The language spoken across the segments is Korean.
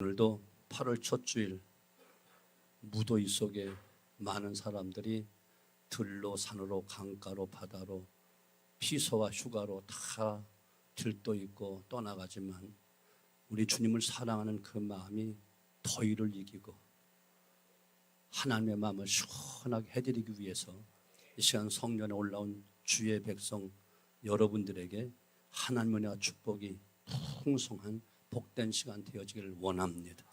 오늘도 8월 첫 주일 무더위 속에 많은 사람들이 들로 산으로 강가로 바다로 피서와 휴가로 다 들떠 있고 떠나가지만 우리 주님을 사랑하는 그 마음이 더위를 이기고 하나님의 마음을 시원하게 해드리기 위해서 이 시간 성전에 올라온 주의 백성 여러분들에게 하나님의 은혜와 축복이 풍성한 복된 시간 되어지기를 원합니다.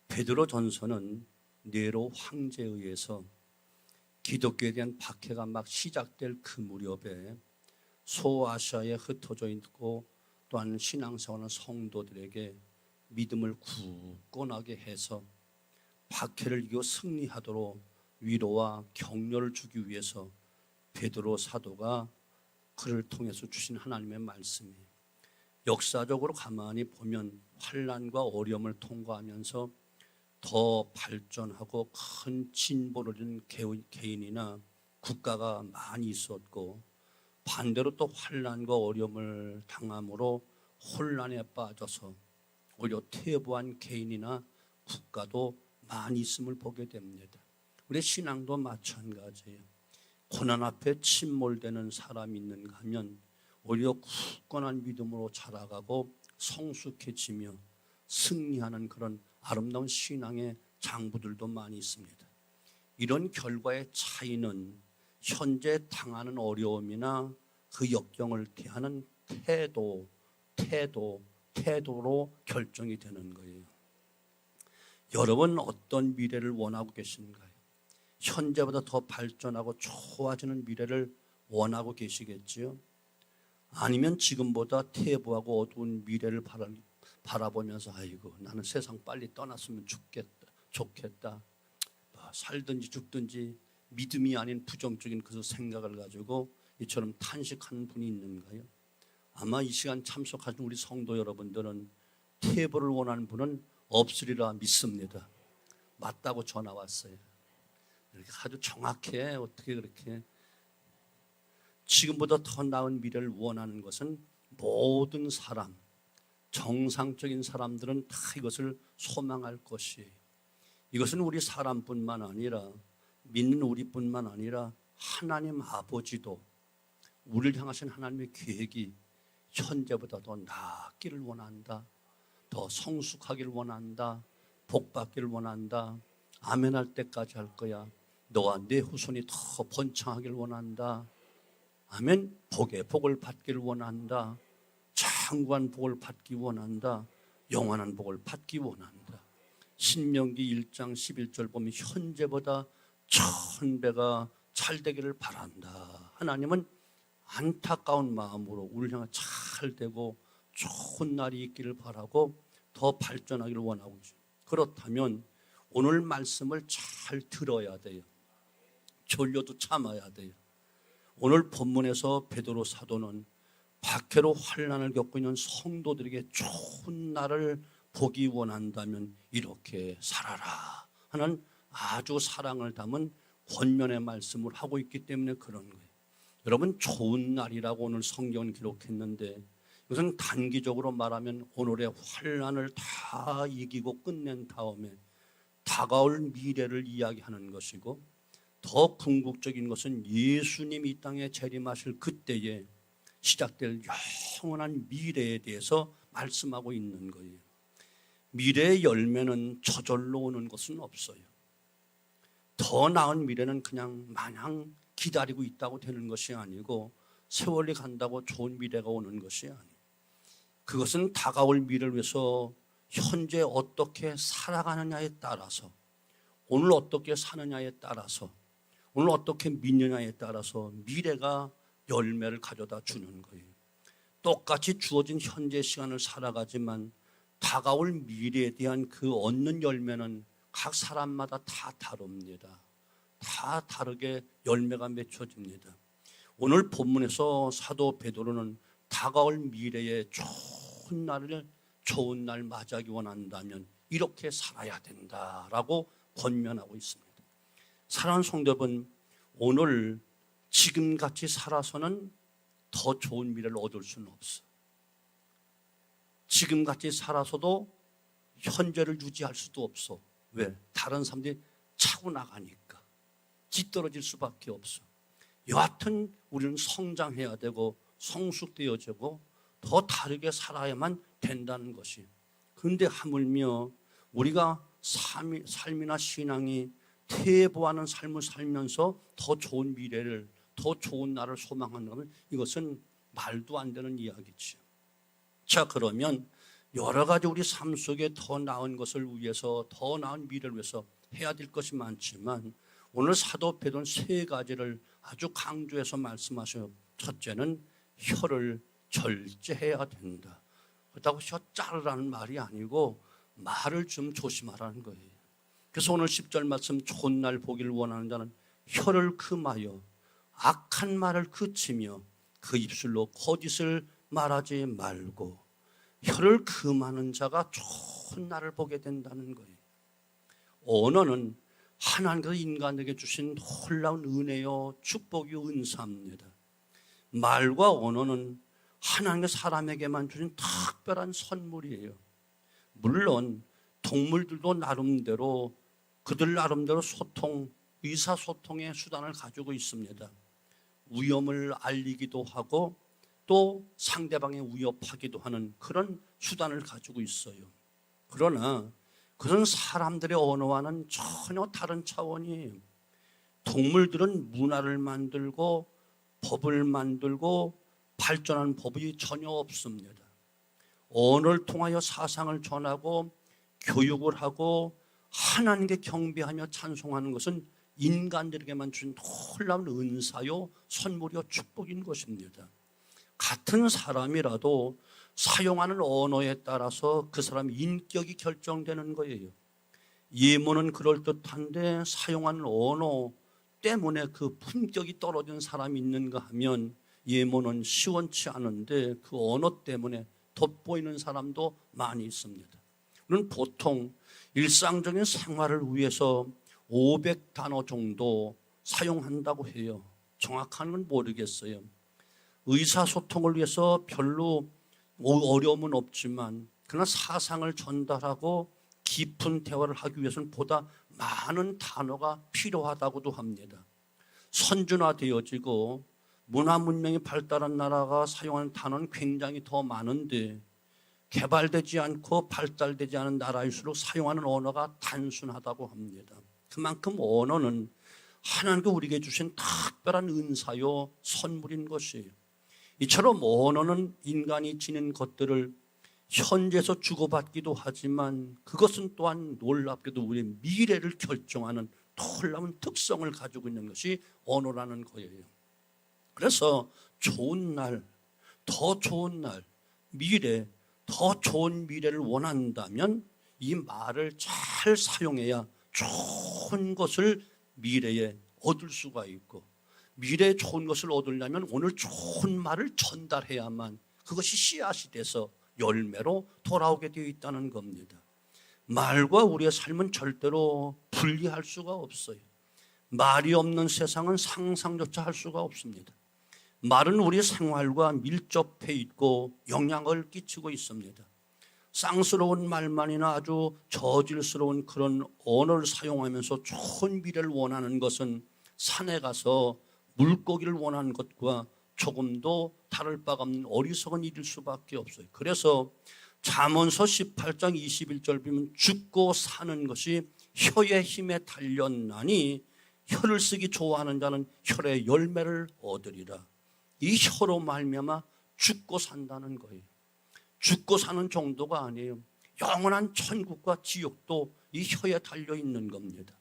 베드로 전서는 네로 황제에 의해서 기독교에 대한 박해가 막 시작될 그 무렵에 소아시아에 흩어져 있고 또한 신앙생활하는 성도들에게 믿음을 굳건하게 해서 박해를 이겨 승리하도록 위로와 격려를 주기 위해서 베드로 사도가 그를 통해서 주신 하나님의 말씀이 역사적으로 가만히 보면 환난과 어려움을 통과하면서 더 발전하고 큰 진보를 이룬 개인이나 국가가 많이 있었고 반대로 또 환난과 어려움을 당함으로 혼란에 빠져서 오히려 퇴보한 개인이나 국가도 많이 있음을 보게 됩니다. 우리 신앙도 마찬가지예요. 고난 앞에 침몰되는 사람이 있는가 하면 오히려 굳건한 믿음으로 자라가고 성숙해지며 승리하는 그런 아름다운 신앙의 장부들도 많이 있습니다. 이런 결과의 차이는 현재 당하는 어려움이나 그 역경을 대하는 태도로 결정이 되는 거예요. 여러분 어떤 미래를 원하고 계신가요? 현재보다 더 발전하고 좋아지는 미래를 원하고 계시겠지요? 아니면 지금보다 퇴보하고 어두운 미래를 바라보면서 아이고 나는 세상 빨리 떠났으면 좋겠다. 살든지 죽든지 믿음이 아닌 부정적인 그 생각을 가지고 이처럼 탄식하는 분이 있는가요? 아마 이 시간 참석하신 우리 성도 여러분들은 퇴보를 원하는 분은 없으리라 믿습니다. 맞다고 전화 왔어요. 이렇게 아주 정확해. 어떻게 그렇게 지금보다 더 나은 미래를 원하는 것은 모든 사람, 정상적인 사람들은 다 이것을 소망할 것이에요. 이것은 우리 사람뿐만 아니라 믿는 우리뿐만 아니라 하나님 아버지도 우리를 향하신 하나님의 계획이 현재보다 더 나았기를 원한다. 더 성숙하기를 원한다. 복받기를 원한다. 아멘할 때까지 할 거야. 너와 내 후손이 더 번창하기를 원한다. 아멘. 복을 받기를 원한다. 장구한 복을 받기 원한다. 영원한 복을 받기 원한다. 신명기 1장 11절 보면 현재보다 1000배가 잘 되기를 바란다. 하나님은 안타까운 마음으로 우리를 향해 잘 되고 좋은 날이 있기를 바라고 더 발전하기를 원하고 있어요. 그렇다면 오늘 말씀을 잘 들어야 돼요. 졸려도 참아야 돼요. 오늘 본문에서 베드로 사도는 박해로 환난을 겪고 있는 성도들에게 좋은 날을 보기 원한다면 이렇게 살아라 하는 아주 사랑을 담은 권면의 말씀을 하고 있기 때문에 그런 거예요. 여러분 좋은 날이라고 오늘 성경은 기록했는데 이것은 단기적으로 말하면 오늘의 환난을 다 이기고 끝낸 다음에 다가올 미래를 이야기하는 것이고 더 궁극적인 것은 예수님이 이 땅에 재림하실 그때에 시작될 영원한 미래에 대해서 말씀하고 있는 거예요. 미래의 열매는 저절로 오는 것은 없어요. 더 나은 미래는 그냥 마냥 기다리고 있다고 되는 것이 아니고 세월이 간다고 좋은 미래가 오는 것이 아니에요. 그것은 다가올 미래를 위해서 현재 어떻게 살아가느냐에 따라서 오늘 어떻게 사느냐에 따라서 오늘 어떻게 믿느냐에 따라서 미래가 열매를 가져다 주는 거예요. 똑같이 주어진 현재 시간을 살아가지만 다가올 미래에 대한 그 얻는 열매는 각 사람마다 다 다릅니다. 다 다르게 열매가 맺혀집니다. 오늘 본문에서 사도 베드로는 다가올 미래에 좋은 날 맞이하기 원한다면 이렇게 살아야 된다라고 권면하고 있습니다. 사랑하는 성도 여러분, 오늘 지금같이 살아서는 더 좋은 미래를 얻을 수는 없어. 지금같이 살아서도 현재를 유지할 수도 없어. 왜? 다른 사람들이 차고 나가니까 뒤떨어질 수밖에 없어. 여하튼 우리는 성장해야 되고 성숙되어지고 더 다르게 살아야만 된다는 것이. 그런데 하물며 우리가 삶이나 신앙이 퇴보하는 삶을 살면서 더 좋은 미래를, 더 좋은 날을 소망한다면 이것은 말도 안 되는 이야기죠. 자, 그러면 여러 가지 우리 삶 속에 더 나은 것을 위해서, 더 나은 미래를 위해서 해야 될 것이 많지만 오늘 사도 베드로는 세 가지를 아주 강조해서 말씀하셔요. 첫째는 혀를 절제해야 된다. 그렇다고 혀 자르라는 말이 아니고 말을 좀 조심하라는 거예요. 그래서 오늘 10절 말씀, 좋은 날 보기를 원하는 자는 혀를 금하여 악한 말을 그치며 그 입술로 거짓을 말하지 말고. 혀를 금하는 자가 좋은 날을 보게 된다는 거예요. 언어는 하나님께서 인간에게 주신 놀라운 은혜요 축복이요 은사입니다. 말과 언어는 하나님께서 사람에게만 주신 특별한 선물이에요. 물론 동물들도 나름대로 그들 나름대로 소통, 의사소통의 수단을 가지고 있습니다. 위험을 알리기도 하고 또 상대방에 위협하기도 하는 그런 수단을 가지고 있어요. 그러나 그런 사람들의 언어와는 전혀 다른 차원이에요. 동물들은 문화를 만들고 법을 만들고 발전한 법이 전혀 없습니다. 언어를 통하여 사상을 전하고 교육을 하고 하나님께 경배하며 찬송하는 것은 인간들에게만 준 놀라운 은사요 선물이요 축복인 것입니다. 같은 사람이라도 사용하는 언어에 따라서 그 사람의 인격이 결정되는 거예요. 예문은 그럴듯한데 사용하는 언어 때문에 그 품격이 떨어진 사람이 있는가 하면 예문은 시원치 않은데 그 언어 때문에 돋보이는 사람도 많이 있습니다. 우리는 보통 일상적인 생활을 위해서 500단어 정도 사용한다고 해요. 정확한 건 모르겠어요. 의사소통을 위해서 별로 어려움은 없지만 그러나 사상을 전달하고 깊은 대화를 하기 위해서는 보다 많은 단어가 필요하다고도 합니다. 선진화되어지고 문화 문명이 발달한 나라가 사용하는 단어는 굉장히 더 많은데 개발되지 않고 발달되지 않은 나라일수록 사용하는 언어가 단순하다고 합니다. 그만큼 언어는 하나님께 우리에게 주신 특별한 은사요 선물인 것이에요. 이처럼 언어는 인간이 지닌 것들을 현재에서 주고받기도 하지만 그것은 또한 놀랍게도 우리의 미래를 결정하는 놀라운 특성을 가지고 있는 것이 언어라는 거예요. 그래서 좋은 날, 더 좋은 날, 미래, 더 좋은 미래를 원한다면 이 말을 잘 사용해야 좋은 것을 미래에 얻을 수가 있고, 미래에 좋은 것을 얻으려면 오늘 좋은 말을 전달해야만 그것이 씨앗이 돼서 열매로 돌아오게 되어 있다는 겁니다. 말과 우리의 삶은 절대로 분리할 수가 없어요. 말이 없는 세상은 상상조차 할 수가 없습니다. 말은 우리 생활과 밀접해 있고 영향을 끼치고 있습니다. 쌍스러운 말만이나 아주 저질스러운 그런 언어를 사용하면서 좋은 미래를 원하는 것은 산에 가서 물고기를 원하는 것과 조금도 다를 바가 없는 어리석은 일일 수밖에 없어요. 그래서 잠언서 18장 21절 보면 죽고 사는 것이 혀의 힘에 달렸나니 혀를 쓰기 좋아하는 자는 혈의 열매를 얻으리라. 이 혀로 말미암아 죽고 산다는 거예요. 죽고 사는 정도가 아니에요. 영원한 천국과 지옥도 이 혀에 달려 있는 겁니다.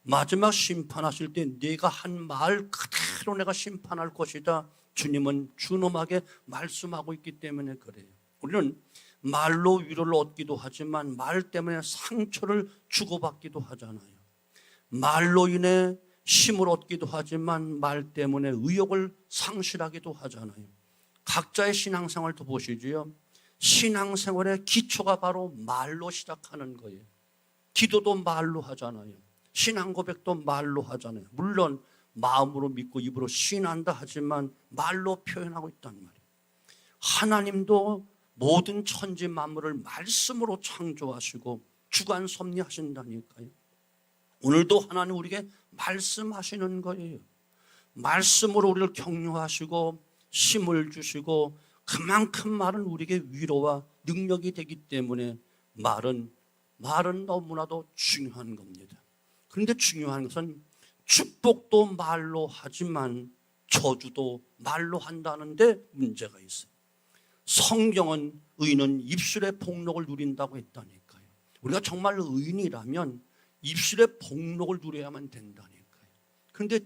마지막 심판하실 때 내가 한 말 그대로 내가 심판할 것이다. 주님은 준엄하게 말씀하고 있기 때문에 그래요. 우리는 말로 위로를 얻기도 하지만 말 때문에 상처를 주고받기도 하잖아요. 말로 인해 힘을 얻기도 하지만 말 때문에 의욕을 상실하기도 하잖아요. 각자의 신앙생활도 보시지요. 신앙생활의 기초가 바로 말로 시작하는 거예요. 기도도 말로 하잖아요. 신앙 고백도 말로 하잖아요. 물론 마음으로 믿고 입으로 신한다 하지만 말로 표현하고 있단 말이에요. 하나님도 모든 천지 만물을 말씀으로 창조하시고 주관 섭리하신다니까요. 오늘도 하나님 우리에게 말씀하시는 거예요. 말씀으로 우리를 격려하시고 힘을 주시고 그만큼 말은 우리에게 위로와 능력이 되기 때문에 말은 너무나도 중요한 겁니다. 그런데 중요한 것은 축복도 말로 하지만 저주도 말로 한다는데 문제가 있어요. 성경은 의인은 입술의 복록을 누린다고 했다니까요. 우리가 정말 의인이라면 입술의 복록을 누려야만 된다니까요. 그런데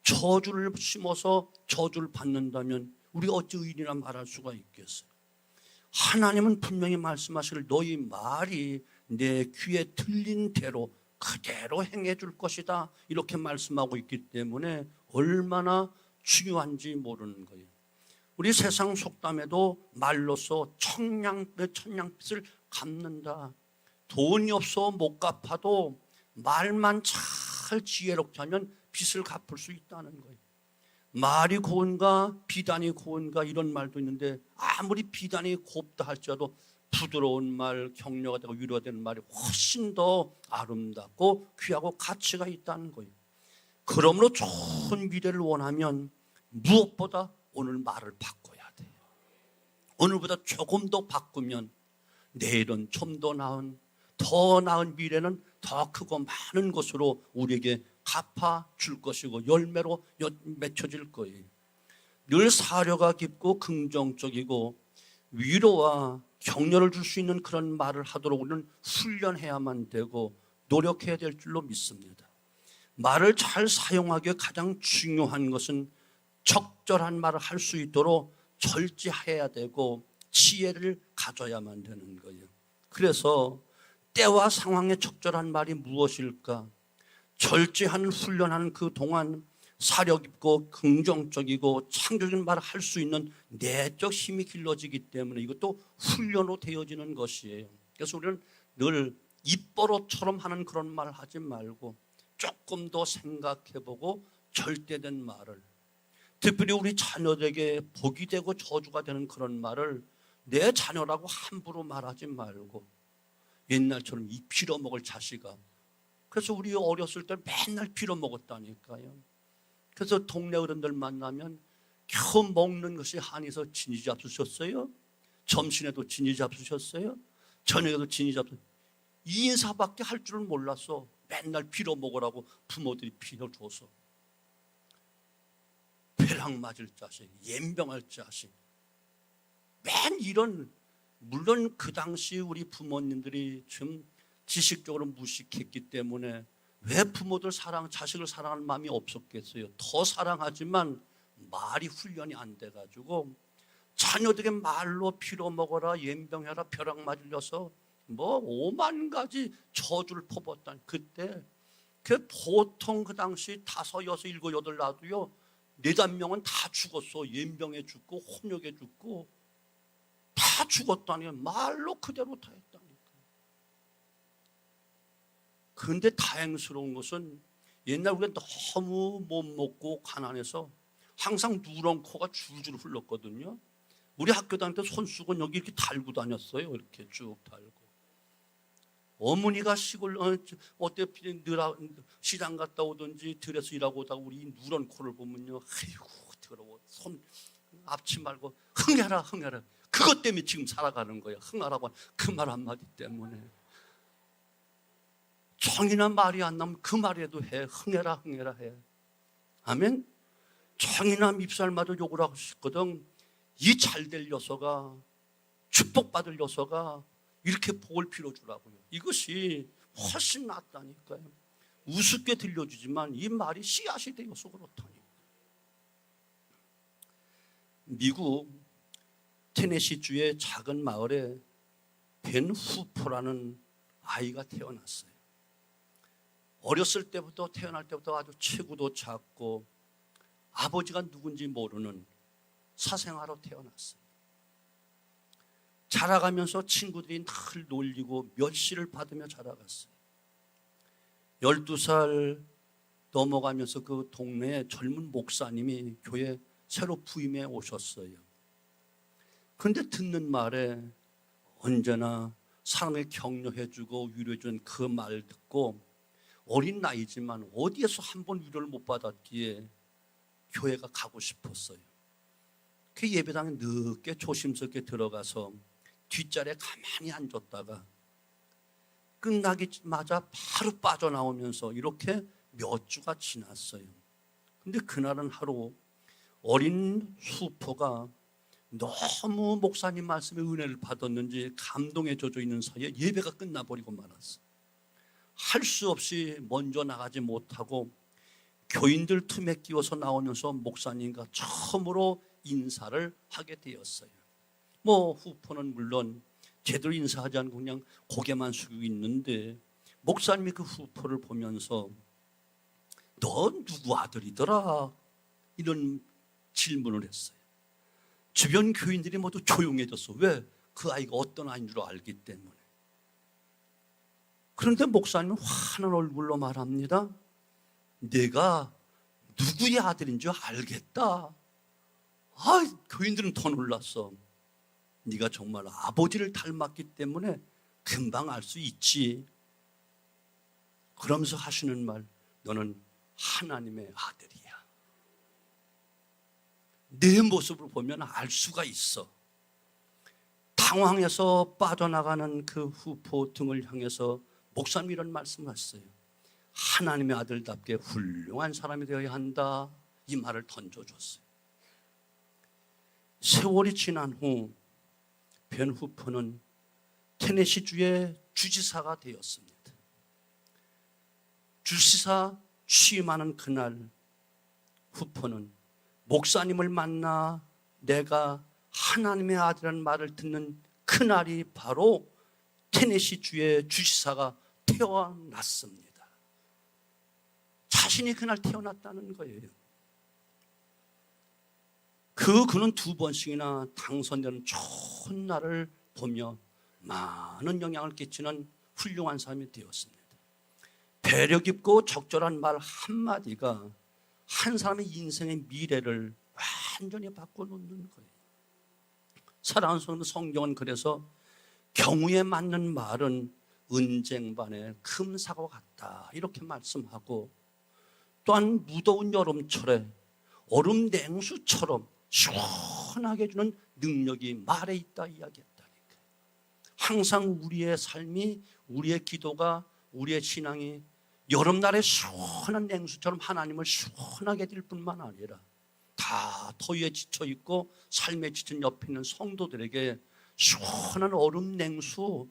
저주를 심어서 저주를 받는다면 우리가 어찌 의인이라 말할 수가 있겠어요? 하나님은 분명히 말씀하시길 너희 말이 내 귀에 들린 대로 그대로 행해 줄 것이다 이렇게 말씀하고 있기 때문에 얼마나 중요한지 모르는 거예요. 우리 세상 속담에도 말로써 천냥빚을 갚는다. 돈이 없어 못 갚아도 말만 잘 지혜롭게 하면 빚을 갚을 수 있다는 거예요. 말이 고운가 비단이 고운가 이런 말도 있는데 아무리 비단이 곱다 할지라도 부드러운 말, 격려가 되고 위로가 되는 말이 훨씬 더 아름답고 귀하고 가치가 있다는 거예요. 그러므로 좋은 미래를 원하면 무엇보다 오늘 말을 바꿔야 돼요. 오늘보다 조금 더 바꾸면 내일은 좀 더 나은 미래는 더 크고 많은 것으로 우리에게 갚아줄 것이고 열매로 맺혀질 거예요. 늘 사려가 깊고 긍정적이고 위로와 격려를 줄 수 있는 그런 말을 하도록 우리는 훈련해야만 되고 노력해야 될 줄로 믿습니다. 말을 잘 사용하기에 가장 중요한 것은 적절한 말을 할 수 있도록 절제해야 되고 지혜를 가져야만 되는 거예요. 그래서 때와 상황에 적절한 말이 무엇일까? 절제하는 훈련하는 그 동안 사려 깊고 긍정적이고 창조적인 말을 할 수 있는 내적 힘이 길러지기 때문에 이것도 훈련으로 되어지는 것이에요. 그래서 우리는 늘 입버릇처럼 하는 그런 말을 하지 말고 조금 더 생각해보고 절대된 말을, 특별히 우리 자녀들에게 복이 되고 저주가 되는 그런 말을 내 자녀라고 함부로 말하지 말고 옛날처럼 이 빌어먹을 자식아. 그래서 우리 어렸을 때 맨날 빌어먹었다니까요. 그래서 동네 어른들 만나면 겨우 먹는 것이 한에서 진이 잡수셨어요? 점심에도 진이 잡수셨어요? 저녁에도 진이 잡수셨어요? 이 인사밖에 할 줄을 몰랐어. 맨날 빌어먹으라고 부모들이 빌어줘서. 벼락 맞을 자식, 연병할 자식. 맨 이런, 물론 그 당시 우리 부모님들이 좀 지식적으로 무식했기 때문에 왜 부모들 자식을 사랑하는 마음이 없었겠어요. 더 사랑하지만 말이 훈련이 안 돼가지고 자녀들에게 말로 빌어먹어라, 연병해라, 벼락 맞으려서 뭐 5만 가지 저주를 퍼붓던 그때 그 보통 그 당시 5, 6, 7, 8 놔도요 4, 5명은 다 죽었어. 연병에 죽고 혼욕에 죽고 다 죽었다니 말로 그대로 다 했다니까. 그런데 다행스러운 것은 옛날 우리가 너무 못 먹고 가난해서 항상 누런 코가 줄줄 흘렀거든요. 우리 학교 다닐 때 손수건 여기 이렇게 달고 다녔어요. 이렇게 쭉 달고. 어머니가 시골 어때 시장 갔다 오든지 들에서 일하고 오다가 우리 누런 코를 보면요, 아이고 더러워. 손 앞치 말고 흥해라. 그것 때문에 지금 살아가는 거야. 흥하라고 그 말 한마디 때문에. 정이나 말이 안 나면 그 말에도 해. 흥해라 해. 아멘. 정이나 밉살마저 욕을 하고 싶거든. 이 잘될 녀석아, 축복받을 녀석아, 이렇게 복을 빌어주라고요. 이것이 훨씬 낫다니까요. 우습게 들려주지만 이 말이 씨앗이 되어서 그렇다니. 미국 테네시주의 작은 마을에 벤 후퍼라는 아이가 태어났어요. 어렸을 때부터 태어날 때부터 아주 체구도 작고 아버지가 누군지 모르는 사생아로 태어났어요. 자라가면서 친구들이 늘 놀리고 멸시를 받으며 자라갔어요. 12살 넘어가면서 그 동네에 젊은 목사님이 교회 새로 부임해 오셨어요. 그런데 듣는 말에 언제나 사람을 격려해주고 위로해주는 그 말 듣고 어린 나이지만 어디에서 한 번 위로를 못 받았기에 교회가 가고 싶었어요. 그 예배당에 늦게 조심스럽게 들어가서 뒷자리에 가만히 앉았다가 끝나기마저 바로 빠져나오면서 이렇게 몇 주가 지났어요. 근데 그날은 하루 어린 수포가 너무 목사님 말씀에 은혜를 받았는지 감동에 젖어 있는 사이에 예배가 끝나버리고 말았어요. 할 수 없이 먼저 나가지 못하고 교인들 틈에 끼워서 나오면서 목사님과 처음으로 인사를 하게 되었어요. 후포는 물론 제대로 인사하지 않고 그냥 고개만 숙이고 있는데 목사님이 그 후포를 보면서 너 누구 아들이더라? 이런 질문을 했어요. 주변 교인들이 모두 조용해졌어. 왜? 그 아이가 어떤 아이인 줄 알기 때문에. 그런데 목사님은 환한 얼굴로 말합니다. 내가 누구의 아들인 줄 알겠다. 교인들은 더 놀랐어. 네가 정말 아버지를 닮았기 때문에 금방 알 수 있지. 그러면서 하시는 말, 너는 하나님의 아들이야. 내 모습을 보면 알 수가 있어. 당황해서 빠져나가는 그 후포 등을 향해서 목사님이 이런 말씀을 하셨어요. 하나님의 아들답게 훌륭한 사람이 되어야 한다. 이 말을 던져줬어요. 세월이 지난 후 벤 후포는 테네시주의 주지사가 되었습니다. 주지사 취임하는 그날 후포는 목사님을 만나 내가 하나님의 아들이라는 말을 듣는 그날이 바로 테네시주의 주지사가 태어났습니다. 자신이 그날 태어났다는 거예요. 그는 2번씩이나 당선되는 좋은 날을 보며 많은 영향을 끼치는 훌륭한 사람이 되었습니다. 배려 깊고 적절한 말 한마디가 한 사람의 인생의 미래를 완전히 바꿔놓는 거예요. 사랑하는 성경은 그래서 경우에 맞는 말은 은쟁반의 금사과 같다 이렇게 말씀하고, 또한 무더운 여름철에 얼음 냉수처럼 시원하게 해주는 능력이 말에 있다 이야기했다니까요. 항상 우리의 삶이, 우리의 기도가, 우리의 신앙이 여름날의 시원한 냉수처럼 하나님을 시원하게 해드릴 뿐만 아니라 다 더위에 지쳐있고 삶에 지친 옆에 있는 성도들에게 시원한 얼음 냉수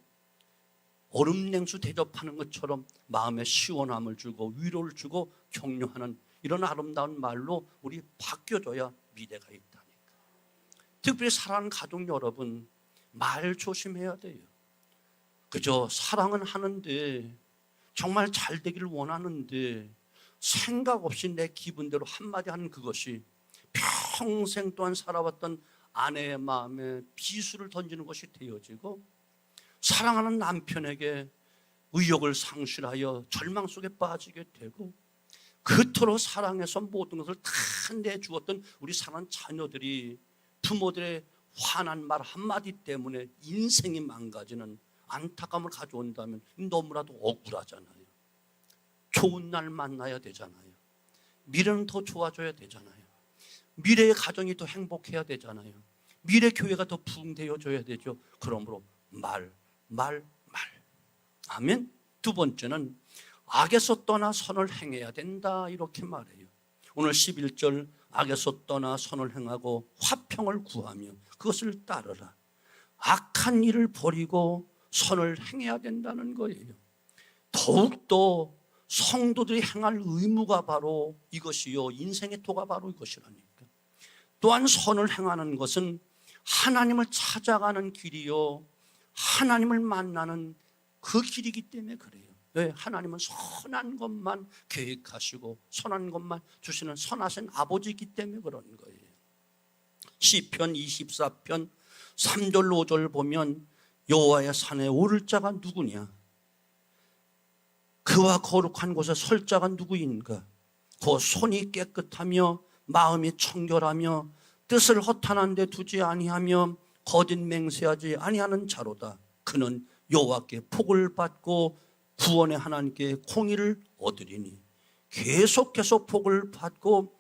대접하는 것처럼 마음에 시원함을 주고 위로를 주고 격려하는 이런 아름다운 말로 우리 바뀌어줘야 미래가 있다니까. 특별히 사랑하는 가족 여러분, 말 조심해야 돼요. 그저 사랑은 하는데, 정말 잘 되기를 원하는데 생각 없이 내 기분대로 한마디 하는 그것이 평생 동안 살아왔던 아내의 마음에 비수를 던지는 것이 되어지고, 사랑하는 남편에게 의욕을 상실하여 절망 속에 빠지게 되고, 그토록 사랑해서 모든 것을 다 내주었던 우리 사랑하는 자녀들이 부모들의 화난 말 한마디 때문에 인생이 망가지는 안타까움을 가져온다면 너무나도 억울하잖아요. 좋은 날 만나야 되잖아요. 미래는 더 좋아져야 되잖아요. 미래의 가정이 더 행복해야 되잖아요. 미래 교회가 더 부흥되어져야 되죠. 그러므로 말. 아멘. 2번째는 악에서 떠나 선을 행해야 된다 이렇게 말해요. 오늘 11절, 악에서 떠나 선을 행하고 화평을 구하며 그것을 따르라. 악한 일을 버리고 선을 행해야 된다는 거예요. 더욱더 성도들이 행할 의무가 바로 이것이요, 인생의 도가 바로 이것이라니까. 또한 선을 행하는 것은 하나님을 찾아가는 길이요, 하나님을 만나는 그 길이기 때문에 그래요. 왜? 하나님은 선한 것만 계획하시고 선한 것만 주시는 선하신 아버지이기 때문에 그런 거예요. 시편 24편 3절 5절 보면 여호와의 산에 오를 자가 누구냐? 그와 거룩한 곳에 설 자가 누구인가? 그 손이 깨끗하며 마음이 청결하며 뜻을 허탄한 데 두지 아니하며 거짓 맹세하지 아니하는 자로다. 그는 여호와께 복을 받고 구원의 하나님께 공의를 얻으리니. 계속해서 복을 받고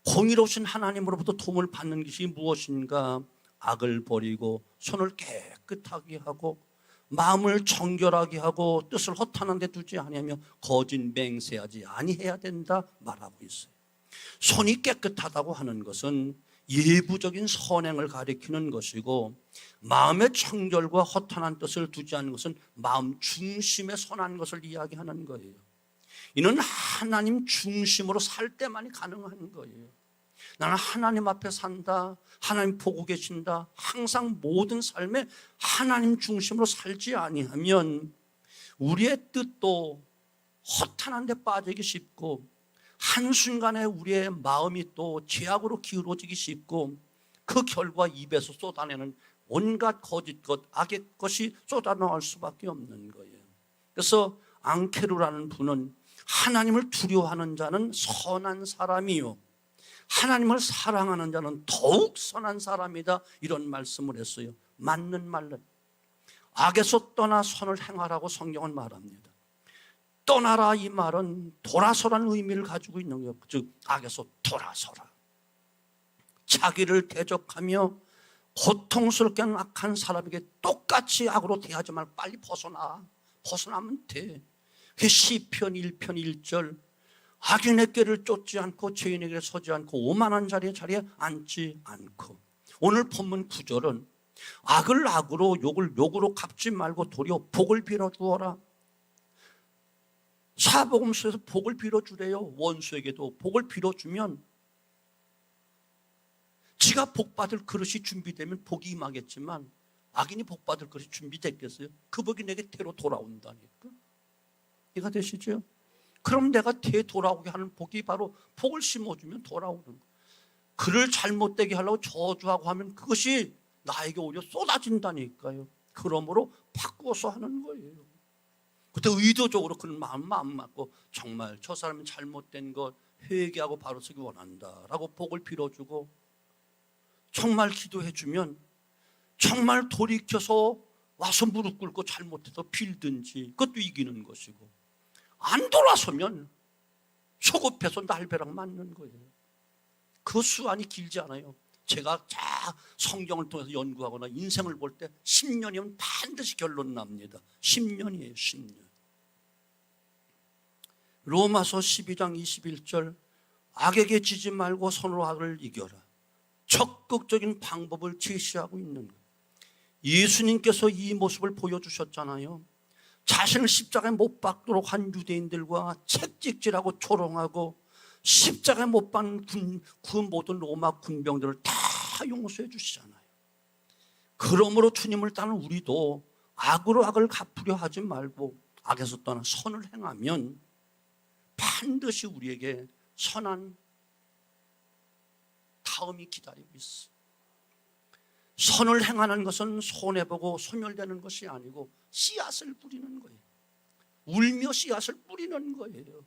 공의로우신 하나님으로부터 도움을 받는 것이 무엇인가? 악을 버리고 손을 깨끗하게 하고 마음을 정결하게 하고 뜻을 허탄한 데 두지 아니하며 거짓 맹세하지 아니해야 된다 말하고 있어요. 손이 깨끗하다고 하는 것은 예부적인 선행을 가리키는 것이고, 마음의 청결과 허탄한 뜻을 두지 않는 것은 마음 중심에 선한 것을 이야기하는 거예요. 이는 하나님 중심으로 살 때만이 가능한 거예요. 나는 하나님 앞에 산다, 하나님 보고 계신다, 항상 모든 삶에 하나님 중심으로 살지 아니하면 우리의 뜻도 허탄한 데 빠지기 쉽고, 한순간에 우리의 마음이 또 죄악으로 기울어지기 쉽고, 그 결과 입에서 쏟아내는 온갖 거짓 것, 악의 것이 쏟아나올 수밖에 없는 거예요. 그래서 앙케루라는 분은 하나님을 두려워하는 자는 선한 사람이요, 하나님을 사랑하는 자는 더욱 선한 사람이다, 이런 말씀을 했어요. 맞는 말은 악에서 떠나 선을 행하라고 성경은 말합니다. 떠나라 이 말은 돌아서라는 의미를 가지고 있는 거예요. 즉 악에서 돌아서라. 자기를 대적하며 고통스럽게 하는 악한 사람에게 똑같이 악으로 대하지 말고 빨리 벗어나면 돼. 그게 시편 1편 1절, 악인의 길을 쫓지 않고 죄인의 길에 서지 않고 오만한 자리에 앉지 않고. 오늘 본문 9절은 악을 악으로 욕을 욕으로 갚지 말고 도리어 복을 빌어주어라. 사복음서에서 복을 빌어주래요. 원수에게도 복을 빌어주면 지가 복받을 그릇이 준비되면 복이 임하겠지만, 악인이 복받을 그릇이 준비됐겠어요? 그 복이 내게 되로 돌아온다니까. 이해가 되시죠? 그럼 내가 되돌아오게 하는 복이 바로 복을 심어주면 돌아오는 거예요. 그를 잘못되게 하려고 저주하고 하면 그것이 나에게 오히려 쏟아진다니까요. 그러므로 바꾸어서 하는 거예요. 그때 의도적으로 그런 마음 맞고 정말 저 사람이 잘못된 것 회개하고 바로 서기 원한다라고 복을 빌어주고, 정말 기도해주면 정말 돌이켜서 와서 무릎 꿇고 잘못해서 빌든지 그것도 이기는 것이고, 안 돌아서면 소급해서 날벼락 맞는 거예요. 그 수완이 길지 않아요. 제가 성경을 통해서 연구하거나 인생을 볼 때 10년이면 반드시 결론 납니다. 10년이에요. 10년. 로마서 12장 21절, 악에게 지지 말고 손으로 악을 이겨라. 적극적인 방법을 제시하고 있는 거예요. 예수님께서 이 모습을 보여주셨잖아요. 자신을 십자가에 못 박도록 한 유대인들과 채찍질하고 조롱하고 십자가에 못 박는 그 모든 로마 군병들을 다 용서해 주시잖아요. 그러므로 주님을 따르는 우리도 악으로 악을 갚으려 하지 말고 악에서 떠나 선을 행하면 반드시 우리에게 선한 다음이 기다리고 있어. 선을 행하는 것은 손해보고 소멸되는 것이 아니고 씨앗을 뿌리는 거예요. 울며 씨앗을 뿌리는 거예요.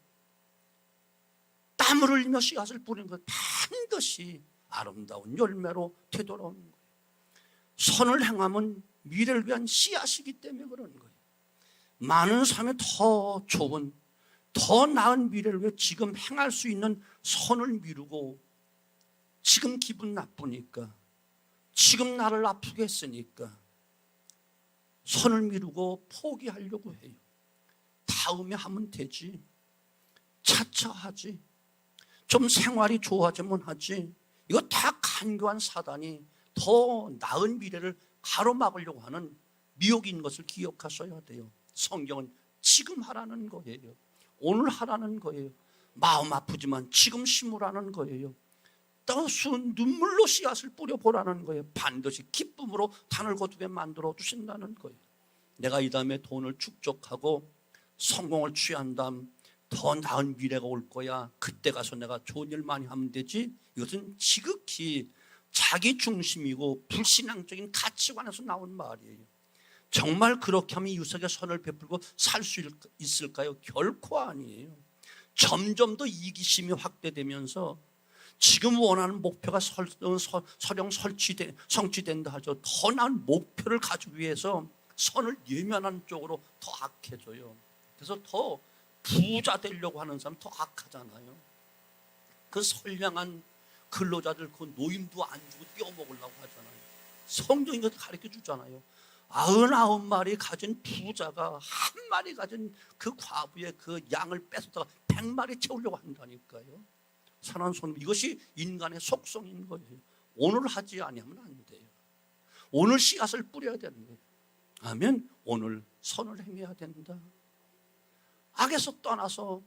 땀을 흘리며 씨앗을 뿌리는 것, 반드시 아름다운 열매로 되돌아오는 거예요. 선을 행하면 미래를 위한 씨앗이기 때문에 그러는 거예요. 많은 삶에 더 좋은, 더 나은 미래를 위해 지금 행할 수 있는 선을 미루고, 지금 기분 나쁘니까, 지금 나를 아프게 했으니까 선을 미루고 포기하려고 해요. 다음에 하면 되지, 차차 하지, 좀 생활이 좋아지면 하지. 이거 다 간교한 사단이 더 나은 미래를 가로막으려고 하는 미혹인 것을 기억하셔야 돼요. 성경은 지금 하라는 거예요. 오늘 하라는 거예요. 마음 아프지만 지금 심으라는 거예요. 따라서 눈물로 씨앗을 뿌려보라는 거예요. 반드시 기쁨으로 단을 거두게 만들어 주신다는 거예요. 내가 이 다음에 돈을 축적하고 성공을 취한 다음 더 나은 미래가 올 거야. 그때 가서 내가 좋은 일 많이 하면 되지. 이것은 지극히 자기 중심이고 불신앙적인 가치관에서 나온 말이에요. 정말 그렇게 하면 이웃에게 선을 베풀고 살 수 있을까요? 결코 아니에요. 점점 더 이기심이 확대되면서 지금 원하는 목표가 설령 성취된다 하죠. 더 나은 목표를 가지기 위해서 선을 예면한 쪽으로 더 악해져요. 그래서 더 부자 되려고 하는 사람 더 악하잖아요. 그 선량한 근로자들 그 노임도 안 주고 떼어먹으려고 하잖아요. 성경이 그것도 가르쳐 주잖아요. 99마리 가진 부자가 한 마리 가진 그 과부의 그 양을 뺏었다가 100마리 채우려고 한다니까요. 선한 손, 이것이 인간의 속성인 거예요. 오늘 하지 아니하면 안 돼요. 오늘 씨앗을 뿌려야 되는 거예요. 아멘. 오늘 선을 행해야 된다. 악에서 떠나서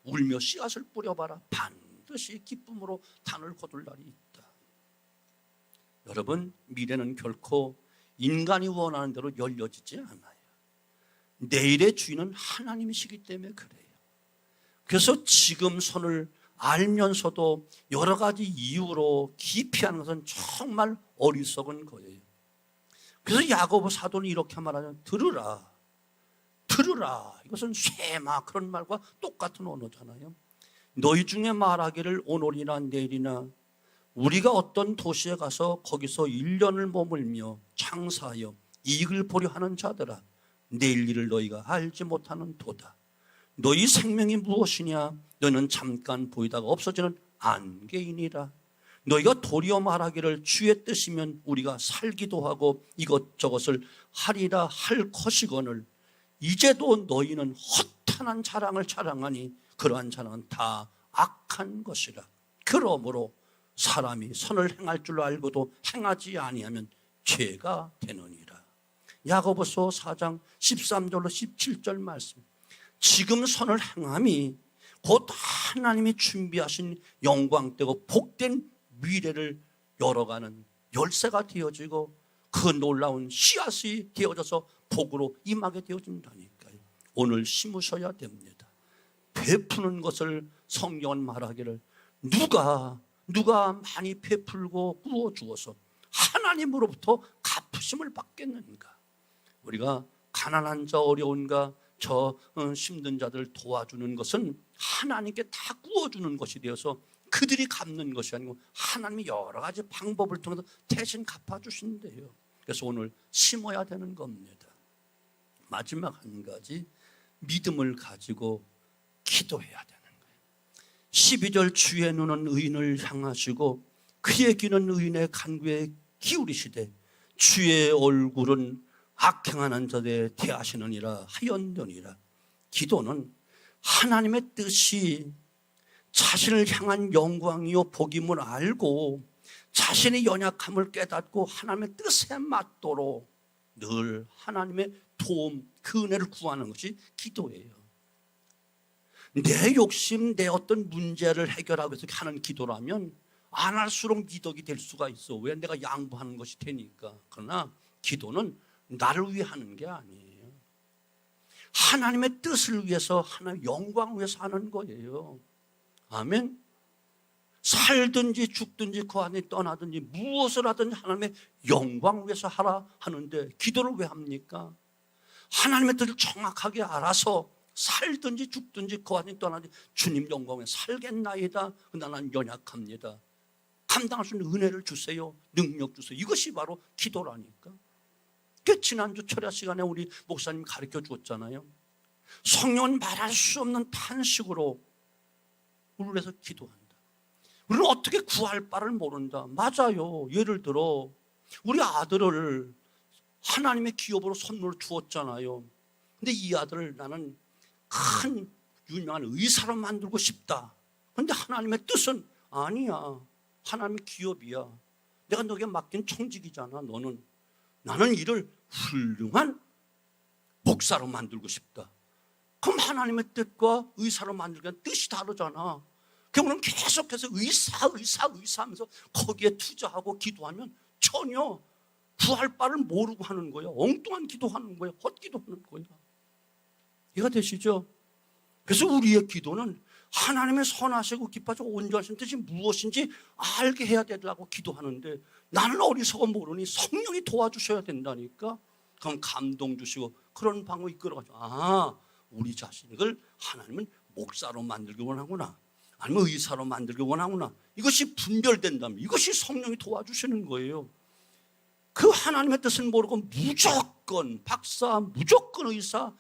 울며 씨앗을 뿌려봐라. 반드시 기쁨으로 단을 거둘 날이 있다. 여러분, 미래는 결코 인간이 원하는 대로 열려지지 않아요. 내일의 주인은 하나님이시기 때문에 그래요. 그래서 지금 선을 알면서도 여러 가지 이유로 기피하는 것은 정말 어리석은 거예요. 그래서 야고보 사도는 이렇게 말하죠. 들으라. 이것은 쇠마 그런 말과 똑같은 언어잖아요. 너희 중에 말하기를 오늘이나 내일이나 우리가 어떤 도시에 가서 거기서 1년을 머물며 장사하여 이익을 보려 하는 자들아, 내일 일을 너희가 알지 못하는 도다. 너희 생명이 무엇이냐? 너는 잠깐 보이다가 없어지는 안개이니라. 너희가 도리어 말하기를 주의 뜻이면 우리가 살기도 하고 이것저것을 하리라 할 것이거늘 이제도 너희는 허탄한 자랑을 자랑하니 그러한 자랑은 다 악한 것이라. 그러므로 사람이 선을 행할 줄 알고도 행하지 아니하면 죄가 되느니라. 야고보서 4장 13절로 17절 말씀. 지금 선을 행함이 곧 하나님이 준비하신 영광되고 복된 미래를 열어가는 열쇠가 되어지고 그 놀라운 씨앗이 되어져서 복으로 임하게 되어진다니까요. 오늘 심으셔야 됩니다. 베푸는 것을 성경은 말하기를 누가 많이 베풀고 구워주어서 하나님으로부터 갚으심을 받겠는가. 우리가 가난한 자 어려운가 저 힘든 자들 도와주는 것은 하나님께 다 구워주는 것이 되어서 그들이 갚는 것이 아니고 하나님이 여러 가지 방법을 통해서 대신 갚아주신대요. 그래서 오늘 심어야 되는 겁니다. 마지막 한 가지, 믿음을 가지고 기도해야 되는 거예요. 12절 주의 눈은 의인을 향하시고 그의 귀는 의인의 간구에 기울이시되 주의 얼굴은 악행하는 자들에 대하시느니라 하였느니라. 기도는 하나님의 뜻이 자신을 향한 영광이요 복임을 알고 자신의 연약함을 깨닫고 하나님의 뜻에 맞도록 늘 하나님의 도움, 그 은혜를 구하는 것이 기도예요. 내 욕심, 내 어떤 문제를 해결하기 위해서 하는 기도라면 안 할수록 미덕이 될 수가 있어. 왜? 내가 양보하는 것이 되니까. 그러나 기도는 나를 위해 하는 게 아니에요. 하나님의 뜻을 위해서, 하나님의 영광을 위해서 하는 거예요. 아멘. 살든지 죽든지 그 안에 떠나든지 무엇을 하든지 하나님의 영광을 위해서 하라 하는데 기도를 왜 합니까? 하나님의 뜻을 정확하게 알아서 살든지 죽든지 그 안에 떠나든지 주님 영광에 살겠나이다. 나는 연약합니다. 감당할 수 있는 은혜를 주세요. 능력 주세요. 이것이 바로 기도라니까. 그 지난주 철야 시간에 우리 목사님 가르쳐 주었잖아요. 성령은 말할 수 없는 탄식으로 우리를 위해서 기도한다. 우리는 어떻게 구할 바를 모른다. 맞아요. 예를 들어 우리 아들을 하나님의 기업으로 선물을 주었잖아요. 근데 이 아들을 나는 큰 유명한 의사로 만들고 싶다. 근데 하나님의 뜻은 아니야. 하나님의 기업이야. 내가 너에게 맡긴 청직이잖아. 나는 이를 훌륭한 목사로 만들고 싶다. 그럼 하나님의 뜻과 의사로 만들기엔 뜻이 다르잖아. 그러면 계속해서 의사 하면서 거기에 투자하고 기도하면 전혀 구할 바를 모르고 하는 거야. 엉뚱한 기도하는 거야. 헛기도하는 거야. 이해가 되시죠? 그래서 우리의 기도는 하나님의 선하시고 기뻐하시고 온전하신 뜻이 무엇인지 알게 해야 되려고 기도하는데 나는 어리석어 모르니 성령이 도와주셔야 된다니까. 그럼 감동 주시고 그런 방법을 이끌어가지고 우리 자식을 하나님은 목사로 만들기 원하구나. 아니면 의사로 만들기 원하구나. 이것이 분별된다면 이것이 성령이 도와주시는 거예요. 그 하나님의 뜻을 모르고 무조건 박사, 무조건 의사,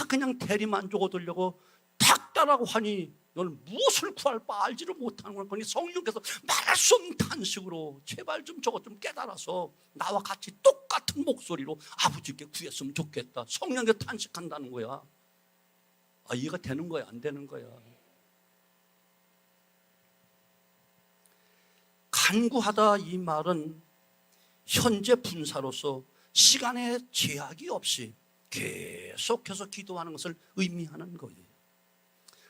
그냥 대리만족 얻으려고 닥달하고 하니 너는 무엇을 구할 바 알지를 못하는 거니 성령께서 말할 수 없는 탄식으로 제발 좀 저것 좀 깨달아서 나와 같이 똑같은 목소리로 아버지께 구했으면 좋겠다. 성령께 탄식한다는 거야. 이해가 되는 거야, 안 되는 거야? 간구하다 이 말은 현재 분사로서 시간의 제약이 없이 계속해서 기도하는 것을 의미하는 거예요.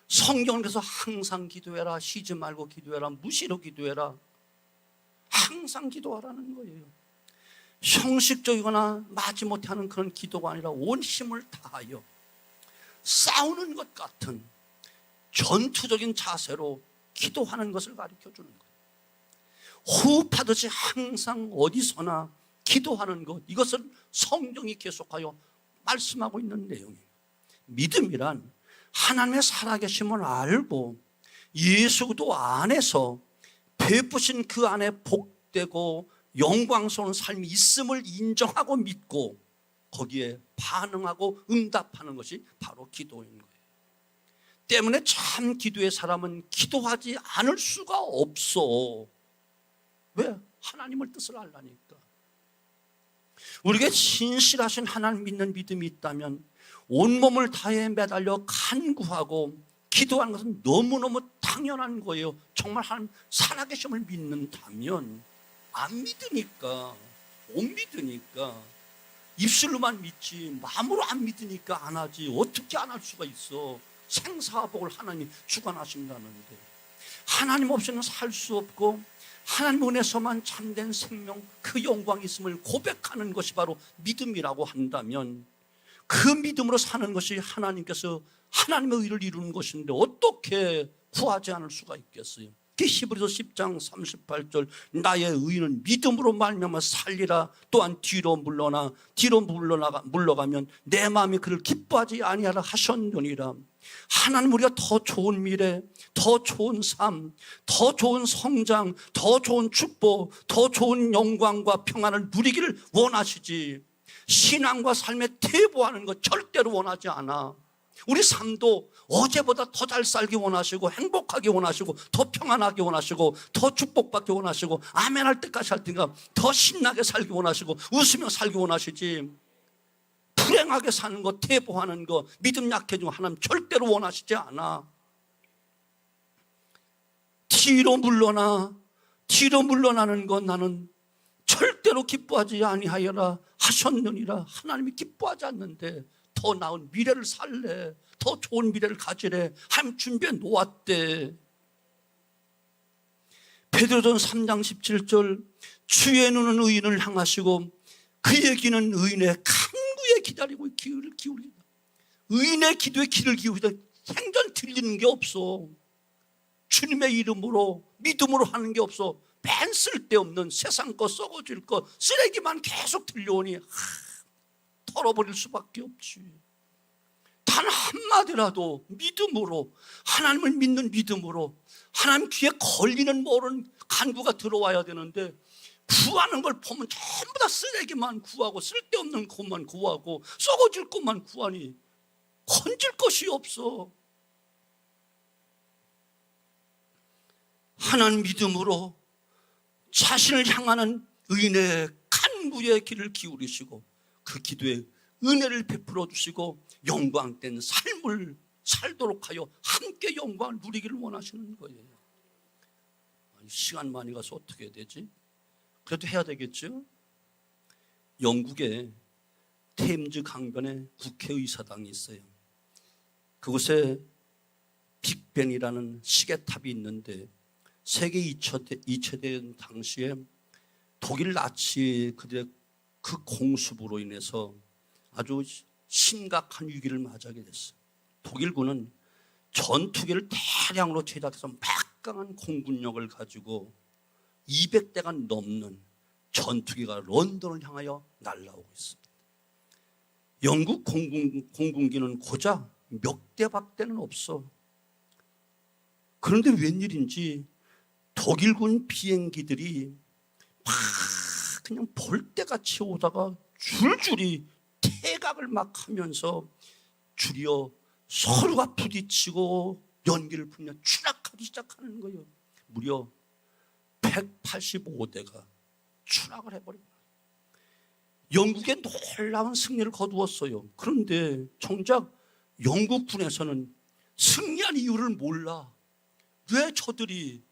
성경에서 항상 기도해라, 쉬지 말고 기도해라, 무시로 기도해라, 항상 기도하라는 거예요. 형식적이거나 마지못해 하는 그런 기도가 아니라 온 힘을 다하여 싸우는 것 같은 전투적인 자세로 기도하는 것을 가르쳐 주는 거예요. 호흡하듯이 항상 어디서나 기도하는 것, 이것을 성경이 계속하여 말씀하고 있는 내용이에요. 믿음이란 하나님의 살아계심을 알고 예수 그리스도 안에서 베푸신 그 안에 복되고 영광스러운 삶이 있음을 인정하고 믿고 거기에 반응하고 응답하는 것이 바로 기도인 거예요. 때문에 참 기도의 사람은 기도하지 않을 수가 없어. 왜? 하나님의 뜻을 알라니까. 우리에게 신실하신 하나님 믿는 믿음이 있다면 온몸을 다해 매달려 간구하고 기도하는 것은 너무너무 당연한 거예요. 정말 하나님 살아계심을 믿는다면 안 믿으니까, 못 믿으니까 입술로만 믿지 마음으로 안 믿으니까 안 하지. 어떻게 안 할 수가 있어? 생사와 복을 하나님이 주관하신다는데 하나님 없이는 살 수 없고 하나님 은혜서만 참된 생명, 그 영광이 있음을 고백하는 것이 바로 믿음이라고 한다면 그 믿음으로 사는 것이 하나님께서 하나님의 의를 이루는 것인데 어떻게 구하지 않을 수가 있겠어요? 히브리서 10장 38절 나의 의는 믿음으로 말미암아 살리라. 또한 뒤로 물러가면 내 마음이 그를 기뻐하지 아니하라 하셨느니라. 하나님 우리가 더 좋은 미래, 더 좋은 삶, 더 좋은 성장, 더 좋은 축복, 더 좋은 영광과 평안을 누리기를 원하시지 신앙과 삶에 퇴보하는 것 절대로 원하지 않아. 우리 삶도 어제보다 더 잘 살기 원하시고 행복하게 원하시고 더 평안하게 원하시고 더 축복받기 원하시고 아멘 할 때까지 할 테니까 더 신나게 살기 원하시고 웃으며 살기 원하시지 불행하게 사는 것, 퇴보하는 것, 믿음 약해지고 하나님 절대로 원하시지 않아. 뒤로 물러나는 것 나는 절대로 기뻐하지 아니하여라 하셨느니라. 하나님이 기뻐하지 않는데 더 나은 미래를 살래, 더 좋은 미래를 가지래 하나님 준비해 놓았대. 베드로전 3장 17절 주의 눈은 의인을 향하시고 그의 귀는 의인의 간구에 기다리고 귀를 기울이다. 의인의 기도에 귀를 기울이다. 생전 들리는 게 없어. 주님의 이름으로 믿음으로 하는 게 없어. 맨 쓸데없는 세상 거 썩어질 거 쓰레기만 계속 들려오니 털어버릴 수밖에 없지. 단 한마디라도 믿음으로, 하나님을 믿는 믿음으로 하나님 귀에 걸리는 모르는 간구가 들어와야 되는데 구하는 걸 보면 전부 다 쓰레기만 구하고 쓸데없는 것만 구하고 썩어질 것만 구하니 건질 것이 없어. 하나님 믿음으로 자신을 향하는 의인의 간구에 귀를 기울이시고 그 기도에 은혜를 베풀어 주시고 영광된 삶을 살도록 하여 함께 영광을 누리기를 원하시는 거예요. 시간 많이 가서 어떻게 해야 되지? 그래도 해야 되겠죠? 영국의 템즈 강변에 국회의사당이 있어요. 그곳에 빅벤이라는 시계탑이 있는데 세계 2차 대전 당시에 독일 나치 그들의 그 공습으로 인해서 아주 심각한 위기를 맞이하게 됐어요. 독일군은 전투기를 대량으로 제작해서 막강한 공군력을 가지고 200대가 넘는 전투기가 런던을 향하여 날아오고 있습니다. 영국 공군기는 고작 몇 대밖에는 없어. 그런데 웬일인지 독일군 비행기들이 막 그냥 벌떼같이 오다가 줄줄이 태각을 막 하면서 줄이어 서로가 부딪히고 연기를 풍겨 추락하기 시작하는 거예요. 무려 185대가 추락을 해버립니다. 영국의 놀라운 승리를 거두었어요. 그런데 정작 영국군에서는 승리한 이유를 몰라. 왜 저들이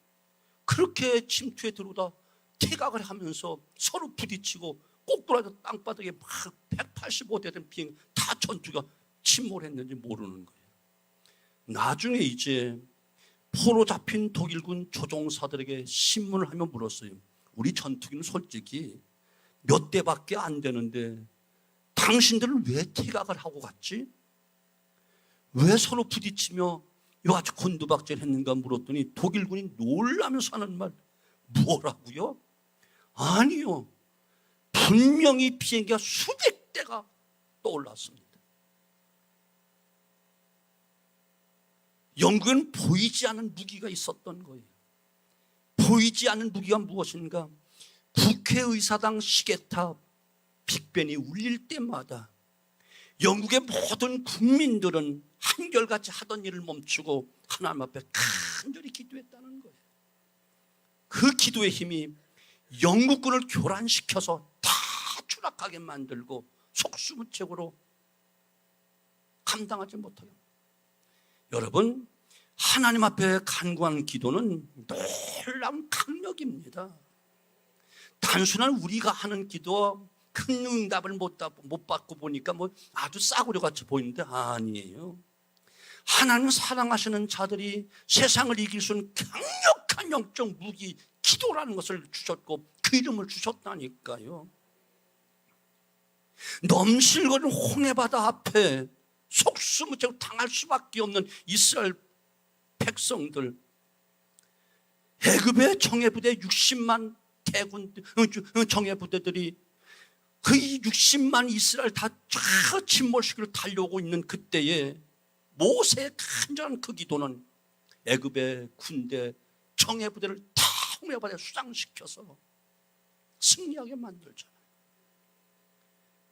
그렇게 침투에 들어오다 태각을 하면서 서로 부딪히고 꼬꾸라져 땅바닥에 막 185대 된 비행 다 전투가 침몰했는지 모르는 거예요. 나중에 이제 포로 잡힌 독일군 조종사들에게 신문을 하며 물었어요. 우리 전투기는 솔직히 몇 대밖에 안 되는데 당신들은 왜 태각을 하고 갔지? 왜 서로 부딪히며 아주 곤두박질했는가 물었더니 독일군이 놀라면서 하는 말, 뭐라고요? 아니요, 분명히 비행기가 수백 대가 떠올랐습니다. 영국에는 보이지 않는 무기가 있었던 거예요. 보이지 않는 무기가 무엇인가? 국회의사당 시계탑 빅벤이 울릴 때마다 영국의 모든 국민들은 한결같이 하던 일을 멈추고 하나님 앞에 간절히 기도했다는 거예요. 그 기도의 힘이 영국군을 교란시켜서 다 추락하게 만들고 속수무책으로 감당하지 못하게. 여러분, 하나님 앞에 간구하는 기도는 놀라운 강력입니다. 단순한 우리가 하는 기도 큰 응답을 못 받고 보니까 아주 싸구려 같이 보이는데 아니에요. 하나님 사랑하시는 자들이 세상을 이길 수 있는 강력한 영적 무기 기도라는 것을 주셨고 그 이름을 주셨다니까요. 넘실거리는 홍해바다 앞에 속수무책으로 당할 수밖에 없는 이스라엘 백성들, 애굽의 정예부대 60만 대군 정예부대들이 그 60만 이스라엘 다 침몰시키러 달려오고 있는 그때에 모세의 간절한 그 기도는 애굽의 군대 정예부대를 다 홍해바다에 수장시켜서 승리하게 만들잖아요.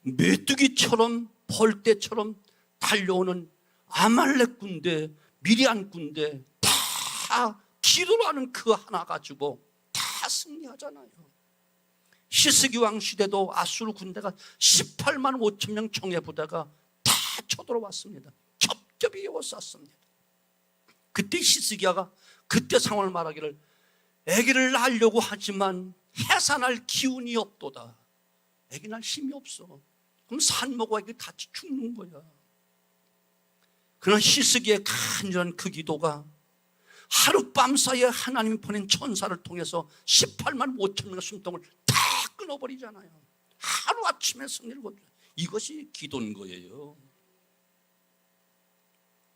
메뚜기처럼 벌떼처럼 달려오는 아말렉 군대, 미디안 군대 다 기도로 하는 그 하나 가지고 다 승리하잖아요. 히스기 왕 시대도 아수르 군대가 18만 5천 명 정예부대가 다 쳐들어왔습니다. 겹겹이 에워쌌습니다. 그때 히스기야가 그때 상황을 말하기를 아기를 낳으려고 하지만 해산할 기운이 없도다. 아기 낳을 힘이 없어. 그럼 산모고 아기 같이 죽는 거야. 그러나 히스기야의 간절한 그 기도가 하룻밤 사이에 하나님이 보낸 천사를 통해서 18만 5천 명의 숨통을 다 끊어버리잖아요. 하루아침에 승리를 거둬요. 이것이 기도인 거예요.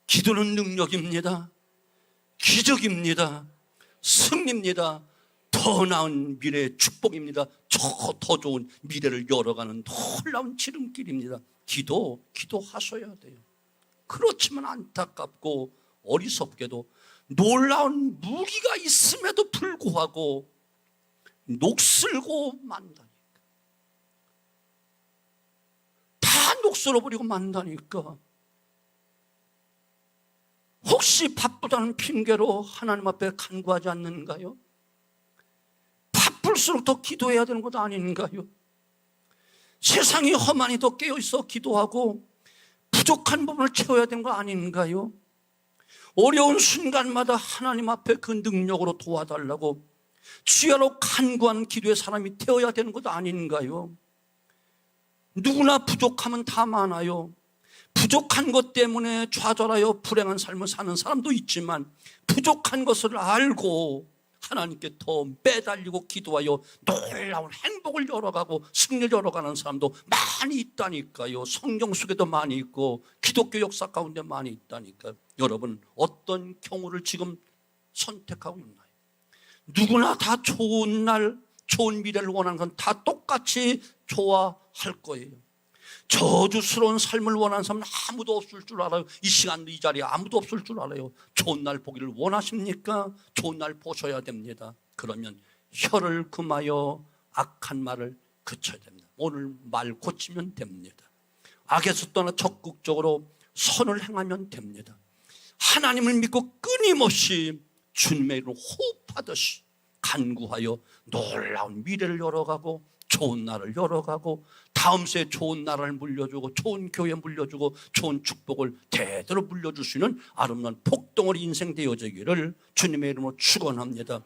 기도는 능력입니다. 기적입니다. 승리입니다. 더 나은 미래의 축복입니다. 더 좋은 미래를 열어가는 놀라운 지름길입니다. 기도하셔야 돼요. 그렇지만 안타깝고 어리석게도 놀라운 무기가 있음에도 불구하고 녹슬고 만다니까. 다 녹슬어버리고 만다니까. 혹시 바쁘다는 핑계로 하나님 앞에 간구하지 않는가요? 바쁠수록 더 기도해야 되는 것 아닌가요? 세상이 험하니 더 깨어있어 기도하고 부족한 부분을 채워야 되는 거 아닌가요? 어려운 순간마다 하나님 앞에 그 능력으로 도와달라고 주야로 간구하는 기도의 사람이 되어야 되는 것 아닌가요? 누구나 부족함은 다 많아요. 부족한 것 때문에 좌절하여 불행한 삶을 사는 사람도 있지만 부족한 것을 알고 하나님께 더 매달리고 기도하여 놀라운 행복을 열어가고 승리를 열어가는 사람도 많이 있다니까요. 성경 속에도 많이 있고 기독교 역사 가운데 많이 있다니까요. 여러분, 어떤 경우를 지금 선택하고 있나요? 누구나 다 좋은 날, 좋은 미래를 원하는 건 다 똑같이 좋아할 거예요. 저주스러운 삶을 원하는 사람은 아무도 없을 줄 알아요. 이 시간도 이 자리에 아무도 없을 줄 알아요. 좋은 날 보기를 원하십니까? 좋은 날 보셔야 됩니다. 그러면 혀를 금하여 악한 말을 그쳐야 됩니다. 오늘 말 고치면 됩니다. 악에서 떠나 적극적으로 선을 행하면 됩니다. 하나님을 믿고 끊임없이 주님의 이름으로 호흡하듯이 간구하여 놀라운 미래를 열어가고 좋은 날을 열어가고 다음 세에 좋은 나라를 물려주고 좋은 교회 물려주고 좋은 축복을 대대로 물려줄 수 있는 아름다운 폭덩어리 인생 되어지기를 주님의 이름으로 축원합니다.